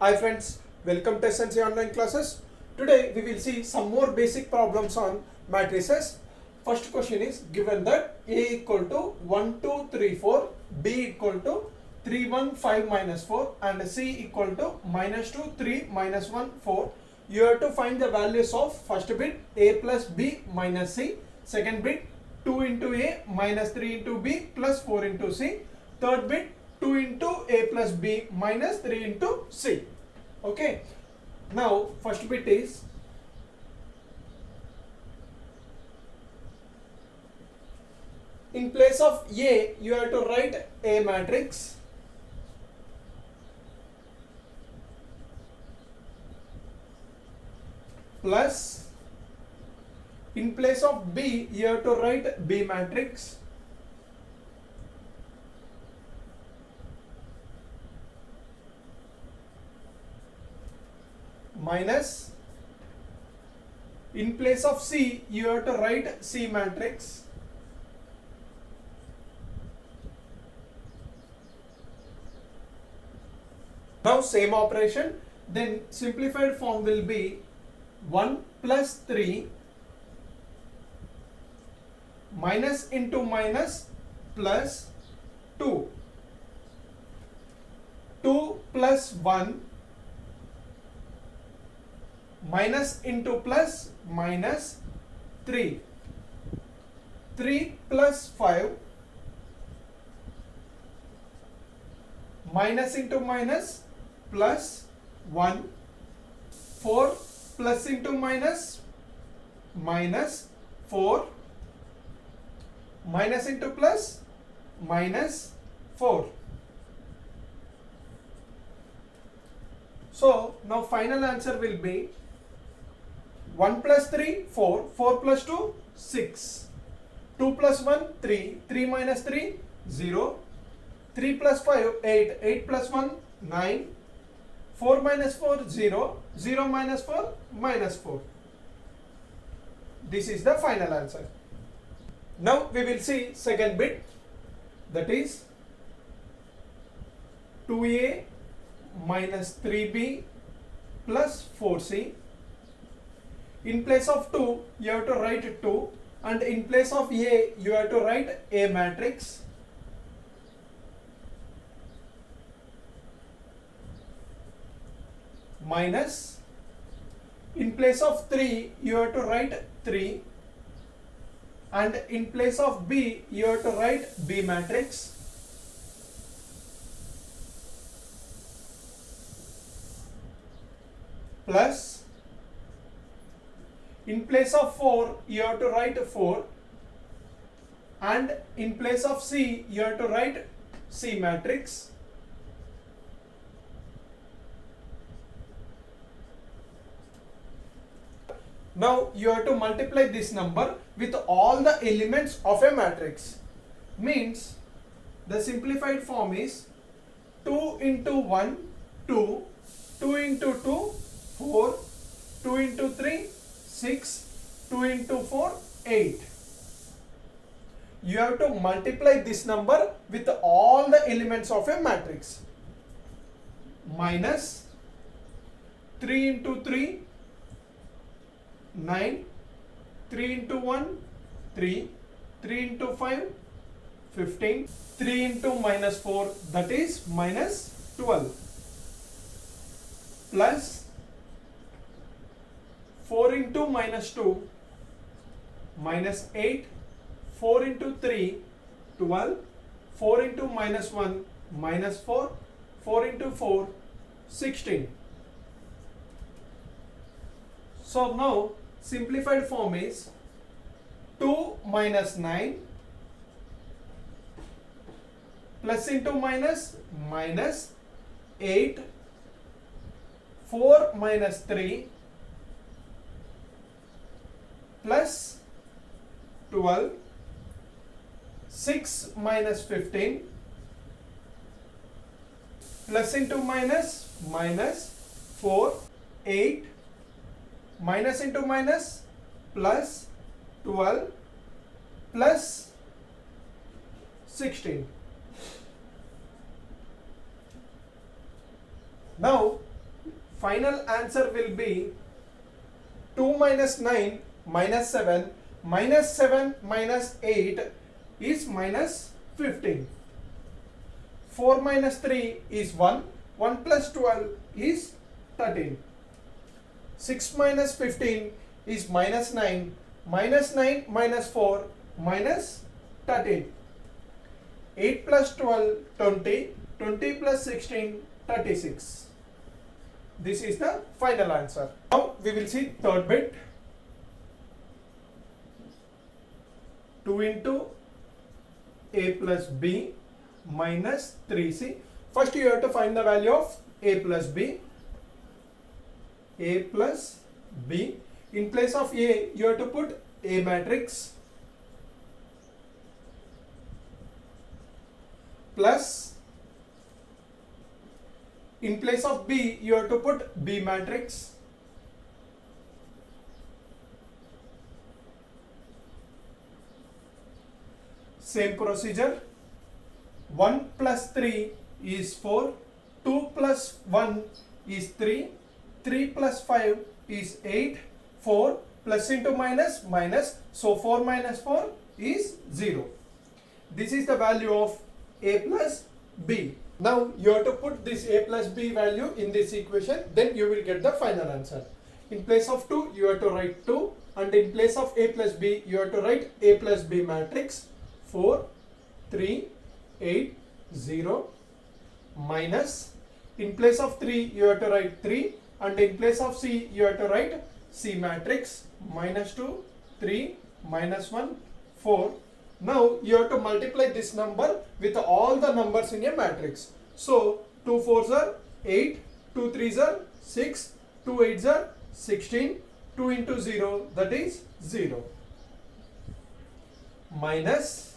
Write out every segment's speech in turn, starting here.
Hi friends, welcome to SNC online classes. Today we will see some more basic problems on matrices. First question is given that A equal to 1, 2, 3, 4, B equal to 3, 1, 5, minus 4 and C equal to minus 2, 3, minus 1, 4. You have to find the values of first bit A plus B minus C, second bit 2 into A minus 3 into B plus 4 into C, third bit 2 into A plus B minus 3 into C. Okay. Now first bit is in place of A you have to write A matrix plus in place of B you have to write B matrix minus in place of C you have to write C matrix now same operation, then simplified form will be 1 plus 3 minus into minus plus 2 plus 1 minus into plus minus 3 plus 5 minus into minus plus 1 4 plus into minus minus 4 minus into plus minus 4. So now final answer will be 1 plus 3 4, 4 plus 2 6, 2 plus 1 3, 3 minus 3 0, 3 plus 5 8, 8 plus 1 9, 4 minus 4 0, 0 minus 4 minus 4. This is the final answer. Now we will see second bit, that is 2A minus 3B plus 4C. In place of 2 you have to write 2 and in place of A you have to write A matrix minus in place of 3 you have to write 3 and in place of B you have to write B matrix plus in place of 4 you have to write 4 and in place of C you have to write C matrix now you have to multiply this number with all the elements of a matrix, means the simplified form is 2 into 1 2, 2 into 2 4, 2 into 3 6, 2 into 4 8. You have to multiply this number with all the elements of a matrix minus 3 into 3 9, 3 into 1 3, 3 into 5 15, 3 into minus 4 that is minus 12 plus 4 into minus 2 minus 8, 4 into 3 12, 4 into minus 1 minus 4, 4 into 4 16. So now simplified form is 2 minus 9 plus into minus minus 8, 4 minus 3 plus 12, 6 minus 15 plus into minus minus 4, 8 minus into minus plus 12 plus 16. Now final answer will be 2 minus 9 minus 7 minus 7 minus 8 is minus 15. 4 minus 3 is 1. 1 plus 12 is 13. 6 minus 15 is minus 9. Minus 9 minus 4 minus 13. 8 plus 12 20. 20 plus 16 36. This is the final answer. Now we will see third bit. 2 into a plus b minus 3c. First you have to find the value of a plus b. A plus b. In place of a, you have to put A matrix plus, in place of b, you have to put B matrix same procedure. 1 plus 3 is 4, 2 plus 1 is 3, 3 plus 5 is 8, 4 plus into minus minus, so 4 minus 4 is 0. This is the value of a plus b. Now you have to put this a plus b value in this equation, then you will get the final answer. In place of 2 you have to write 2, and in place of a plus b you have to write a plus b matrix 4 3 8 0 minus, in place of 3 you have to write 3, and in place of c you have to write C matrix minus 2 3 minus 1 4. Now you have to multiply this number with all the numbers in a matrix. So 2 4s are 8, 2 3s are 6, 2 8s are 16, 2 into 0, that is 0. Minus,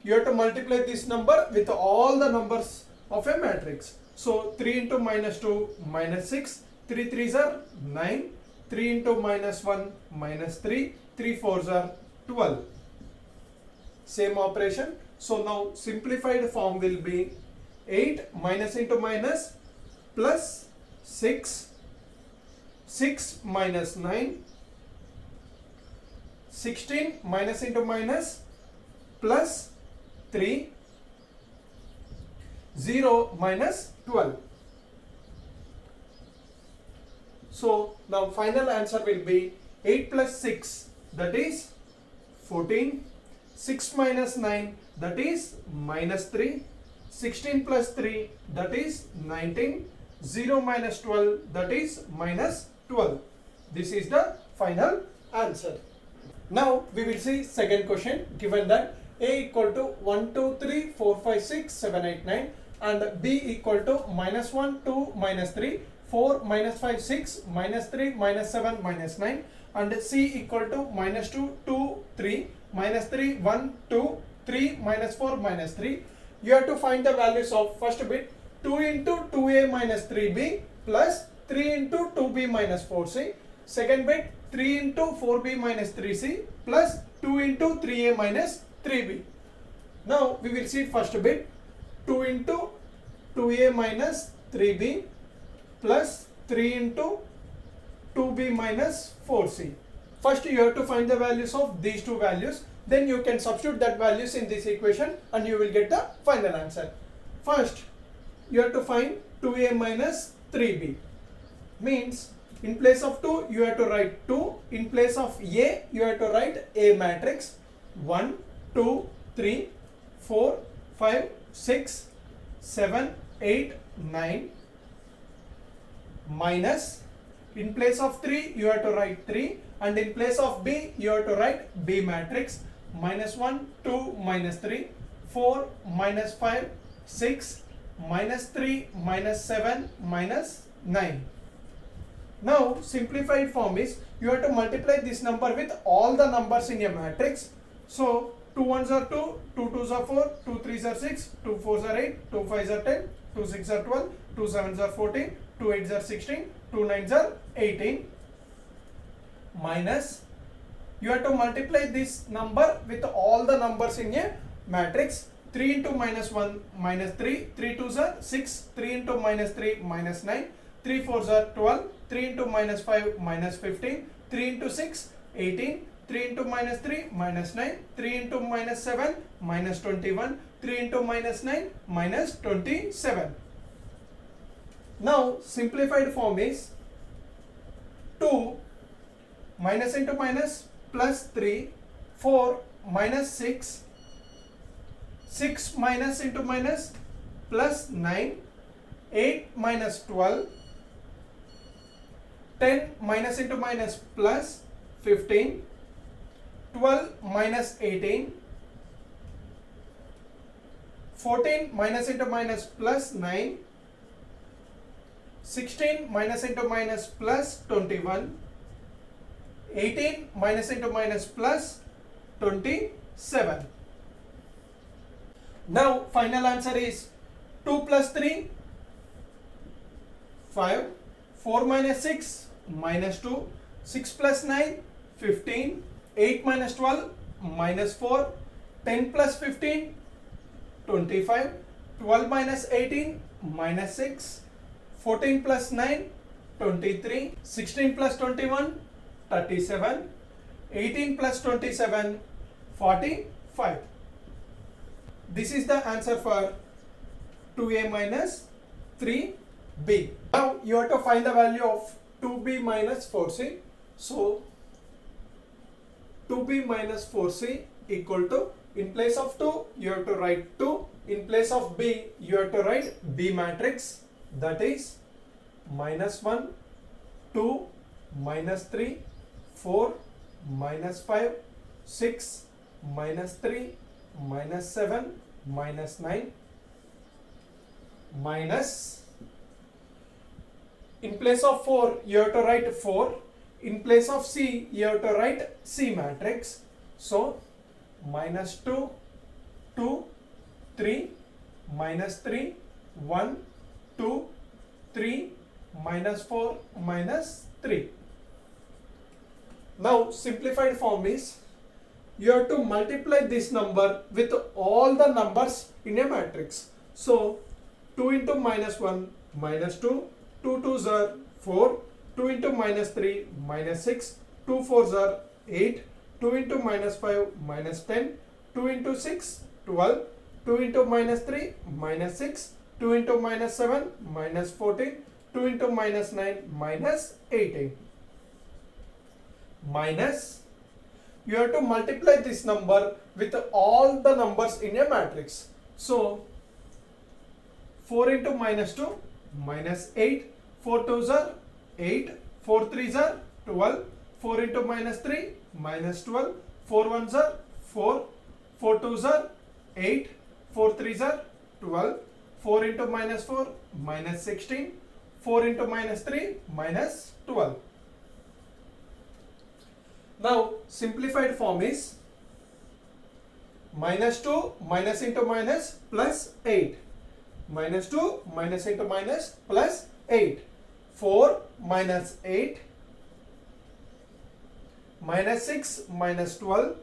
you have to multiply this number with all the numbers of a matrix. So 3 into minus 2 minus 6, 3 3s are 9, 3 into minus 1 minus 3, 3 4s are 12. Same operation. So now simplified form will be 8 minus into minus plus 6, 6 minus 9, 16 minus into minus plus 3, 0 minus 12. So now final answer will be 8 plus 6, that is 14, 6 minus 9, that is minus 3, 16 plus 3, that is 19, 0 minus 12, that is minus 12. This is the final answer. Now we will see second question. Given that a equal to 1 2 3 4 5 6 7 8 9 and b equal to minus 1 2 minus 3 4 minus 5 6 minus 3 minus 7 minus 9 and c equal to minus 2 2 3 minus 3 1 2 3 minus 4 minus 3. You have to find the values of first bit 2 into 2a minus 3b plus 3 into 2b minus 4c. Second bit 3 into 4b minus 3c plus 2 into 3a minus 3b. Now we will see first bit 2 into 2a minus 3b plus 3 into 2b minus 4c. First you have to find the values of these two values, then you can substitute that values in this equation and you will get the final answer. First you have to find 2a minus 3b, means in place of 2 you have to write 2, in place of a you have to write a matrix 1 2 3 4 5 6 7 8 9 minus, in place of 3 you have to write 3 and in place of b you have to write b matrix minus 1 2 minus 3 4 minus 5 6 minus 3 minus 7 minus 9. Now simplified form is you have to multiply this number with all the numbers in a matrix. So 2 1s are 2, 2 2s are 4, 2 3s are 6, 2 4s are 8, 2 5s are 10, 2 6s are 12, 2 7s are 14, 2 8s are 16, 2 9s are 18 minus, you have to multiply this number with all the numbers in a matrix. 3 into minus 1 minus 3, 3 2s are 6, 3 into minus 3 minus 9, 3 4s are 12, 3 into minus 5 minus 15, 3 into 6 18, 3 into minus 3 minus 9, 3 into minus 7 minus 21, 3 into minus 9 minus 27. Now simplified form is 2 minus into minus plus 3, 4 minus 6, 6 minus into minus plus 9, 8 minus 12, 10 minus into minus plus 15, 12 minus 18, 14 minus into minus plus 9, 16 minus into minus plus 21, 18 minus into minus plus 27. Now final answer is 2 plus 3 5, 4 minus 6 minus 2, 6 plus 9 15, 8 minus 12 minus 4, 10 plus 15 25, 12 minus 18 minus 6, 14 plus 9 23, 16 plus 21 37, 18 plus 27 45. This is the answer for 2a minus 3b. Now you have to find the value of 2b minus 4c. So 2b minus 4c equal to, in place of 2 you have to write 2, in place of b you have to write b matrix, that is minus 1, 2, minus 3, 4, minus 5, 6, minus 3, minus 7, minus 9, minus, in place of 4 you have to write 4, in place of c you have to write c matrix. So minus 2, 2, 3, minus 3, 1, 2, 3, minus 4, minus 3. Now simplified form is, you have to multiply this number with all the numbers in a matrix. So 2 into minus 1 minus 2, 2 2s are 4, 2 into minus 3 minus 6, 2 4s are 8, 2 into minus 5 minus 10, 2 into 6 12, 2 into minus 3 minus 6, 2 into minus 7 minus 14, 2 into minus 9 minus 18. Minus, you have to multiply this number with all the numbers in a matrix. So 4 into minus 2 minus 8, 4 2s are 8, 4 3s are 12, 4 into minus 3 minus 12, 4 1s are 4, 4 2s are 8, 4 3s are 12, 4 into minus 4 minus 16, 4 into minus 3 minus 12. Now simplified form is minus 2 minus into minus plus 8, minus 2 minus into minus plus 8, 4 minus 8, minus 6 minus 12,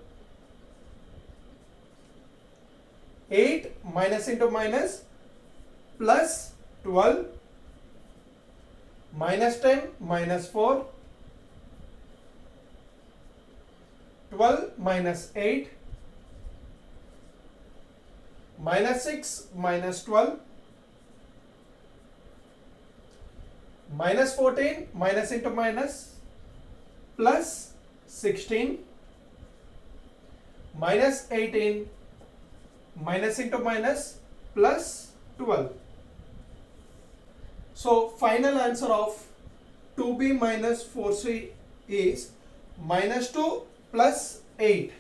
8 minus into minus plus 12, minus 10 minus 4, 12 minus 8, minus 6 minus 12, minus 14 minus into minus plus 16, minus 18 minus into minus plus 12. So final answer of 2b minus 4c is minus 2 plus 8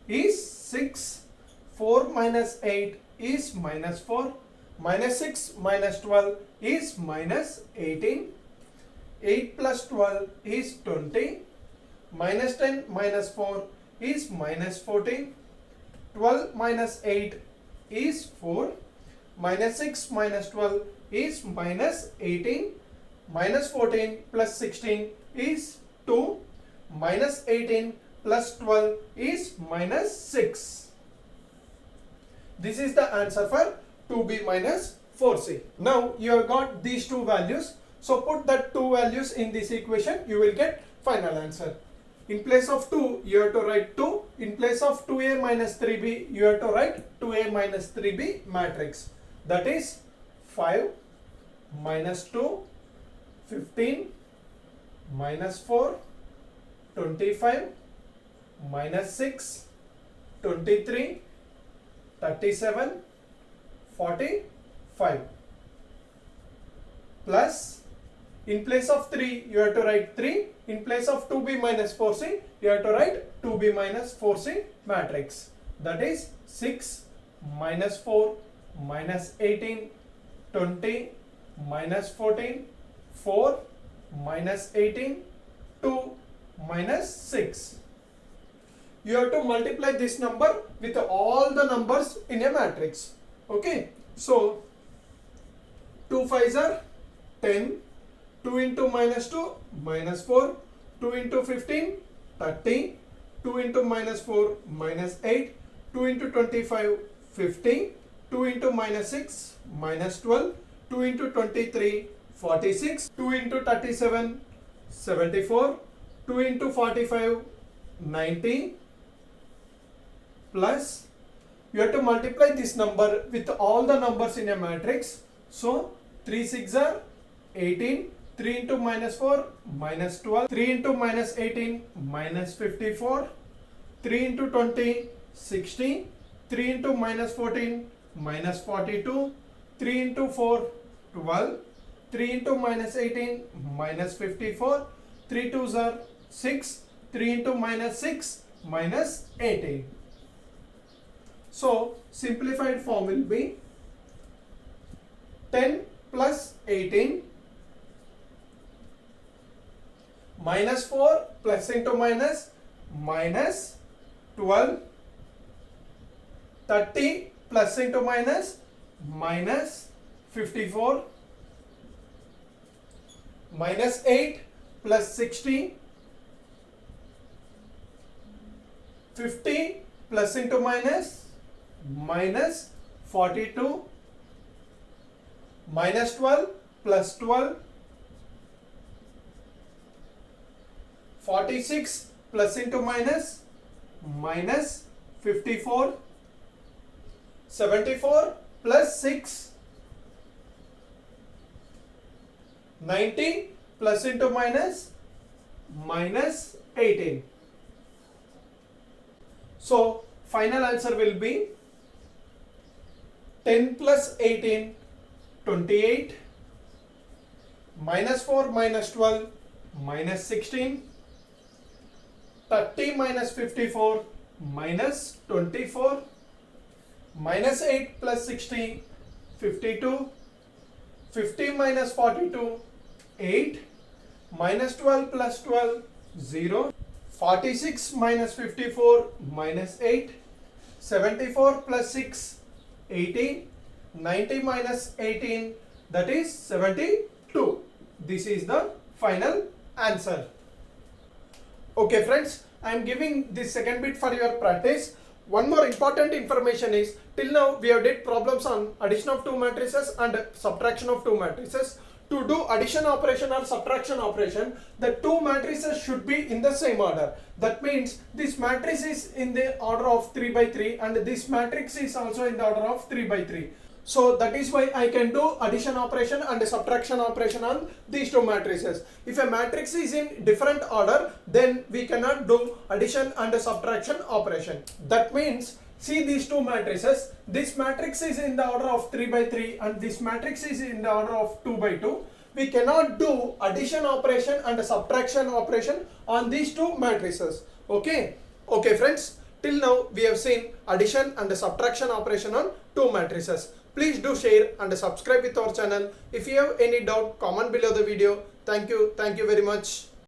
is 6, 4 minus 8 is minus 4, minus 6 minus 12 is minus 18, 8 plus 12 is 20, minus 10 minus 4 is minus 14, 12 minus 8 is 4, minus 6 minus 12 is minus 18, minus 14 plus 16 is 2, minus 18 plus 12 is minus 6. This is the answer for 2b minus 4c. Now you have got these two values. So put that two values in this equation, you will get final answer. In place of 2, you have to write 2. In place of 2a minus 3b, you have to write 2a minus 3b matrix. That is 5 minus 2, 15 minus 4, 25 minus 6, 23, 37, 45. Plus, in place of 3, you have to write 3. In place of 2b minus 4c, you have to write 2b minus 4c matrix. That is 6 minus 4 minus 18, 20 minus 14, 4 minus 18, 2 minus 6. You have to multiply this number with all the numbers in a matrix. Okay. So, 2 5s are 10. 2 into minus 2, minus 4, 2 into 15, 30, 2 into minus 4, minus 8, 2 into 25, 50, 2 into minus 6, minus 12, 2 into 23, 46, 2 into 37, 74, 2 into 45, 90, plus, you have to multiply this number with all the numbers in a matrix. So, 3 6 are 18, 3 into minus 4, minus 12, 3 into minus 18, minus 54, 3 into 20, 60, 3 into minus 14, minus 42, 3 into 4, 12, 3 into minus 18, minus 54, 3 2s are 6, 3 into minus 6, minus 18. So, simplified form will be 10 plus 18 minus 4 plus into minus minus 12, 30 plus into minus minus 54, minus 8 plus 60, 50 plus into minus minus 42, minus 12 plus 12, 46 plus into minus minus 54, 74 plus 6, 90 plus into minus minus 18. So final answer will be 10 plus 18, 28, minus 4 minus 12, minus 16, 30 minus 54, minus 24, minus 8 plus 60, 52, 50 minus 42, 8, minus 12 plus 12, 0, 46 minus 54, minus 8, 74 plus 6, 80, 90 minus 18, that is 72. This is the final answer. Okay friends, I am giving this second bit for your practice. One more important information is, till now we have did problems on addition of two matrices and subtraction of two matrices. To do addition operation or subtraction operation, the two matrices should be in the same order. That means this matrix is in the order of 3 by 3 and this matrix is also in the order of 3 by 3. So that is why I can do addition operation and subtraction operation on these two matrices. If a matrix is in different order, then we cannot do addition and subtraction operation. That means, see these two matrices, this matrix is in the order of 3 by 3 and this matrix is in the order of 2 by 2. We cannot do addition operation and subtraction operation on these two matrices. Okay friends, till now we have seen addition and subtraction operation on two matrices. Please do share and subscribe with our channel. If you have any doubt, comment below the video. Thank you very much.